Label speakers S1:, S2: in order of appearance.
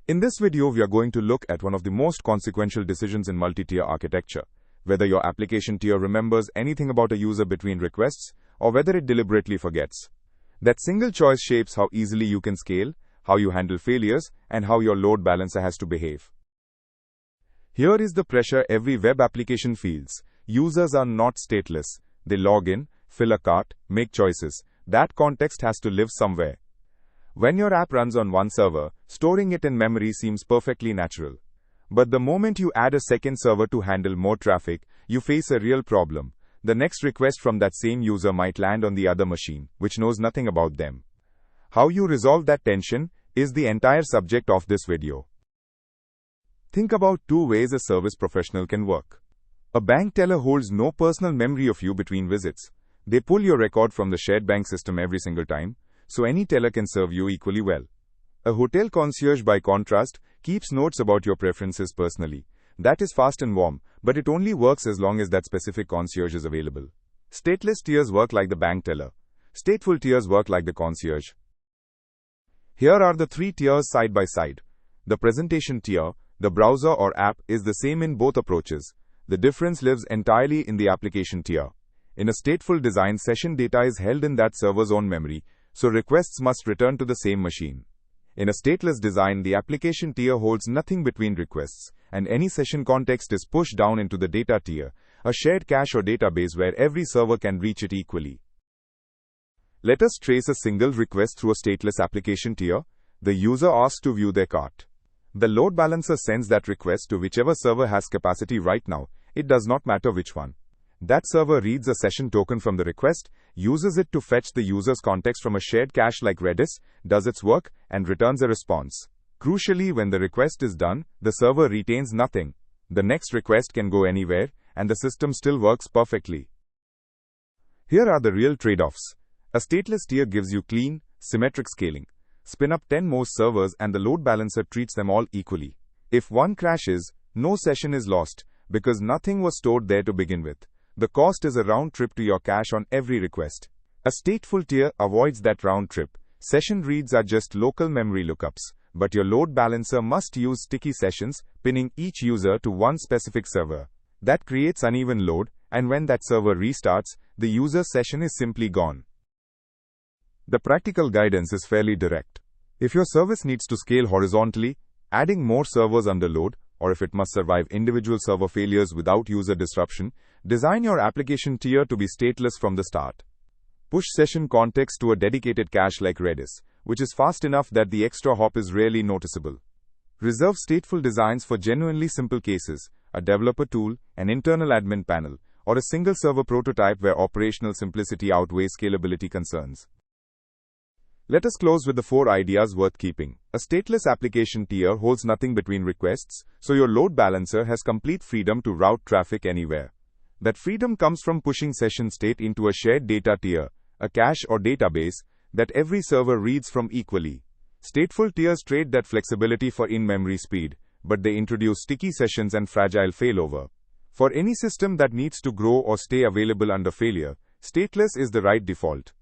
S1: In this video, we are going to look at one of the most consequential decisions in multi-tier architecture, whether your application tier remembers anything about a user between requests, or whether it deliberately forgets. That single choice shapes how easily you can scale, how you handle failures, and how your load balancer has to behave. Here is the pressure every web application feels. Users are not stateless. They log in, fill a cart, make choices. That context has to live somewhere. When your app runs on one server, storing it in memory seems perfectly natural. But the moment you add a second server to handle more traffic, you face a real problem. The next request from that same user might land on the other machine, which knows nothing about them. How you resolve that tension is the entire subject of this video. Think about two ways a service professional can work. A bank teller holds no personal memory of you between visits. They pull your record from the shared bank system every single time, so any teller can serve you equally well. A hotel concierge, by contrast, keeps notes about your preferences personally. That is fast and warm, but it only works as long as that specific concierge is available. Stateless tiers work like the bank teller. Stateful tiers work like the concierge. Here are the three tiers side by side. The presentation tier, the browser or app, is the same in both approaches. The difference lives entirely in the application tier. In a stateful design, session data is held in that server's own memory, so requests must return to the same machine. In a stateless design, the application tier holds nothing between requests, and any session context is pushed down into the data tier, a shared cache or database where every server can reach it equally. Let us trace a single request through a stateless application tier. The user asks to view their cart. The load balancer sends that request to whichever server has capacity right now. It does not matter which one. That server reads a session token from the request, uses it to fetch the user's context from a shared cache like Redis, does its work, and returns a response. Crucially, when the request is done, the server retains nothing. The next request can go anywhere, and the system still works perfectly. Here are the real trade-offs. A stateless tier gives you clean, symmetric scaling. Spin up 10 more servers and the load balancer treats them all equally. If one crashes, no session is lost, because nothing was stored there to begin with. The cost is a round trip to your cache on every request. A stateful tier avoids that round trip. Session reads are just local memory lookups, but your load balancer must use sticky sessions, pinning each user to one specific server. That creates uneven load, and when that server restarts, the user's session is simply gone. The practical guidance is fairly direct. If your service needs to scale horizontally, adding more servers under load, or if it must survive individual server failures without user disruption, design your application tier to be stateless from the start. Push session context to a dedicated cache like Redis, which is fast enough that the extra hop is rarely noticeable. Reserve stateful designs for genuinely simple cases, a developer tool, an internal admin panel, or a single server prototype where operational simplicity outweighs scalability concerns. Let us close with the 4 ideas worth keeping. A stateless application tier holds nothing between requests, so your load balancer has complete freedom to route traffic anywhere. That freedom comes from pushing session state into a shared data tier, a cache or database, that every server reads from equally. Stateful tiers trade that flexibility for in-memory speed, but they introduce sticky sessions and fragile failover. For any system that needs to grow or stay available under failure, stateless is the right default.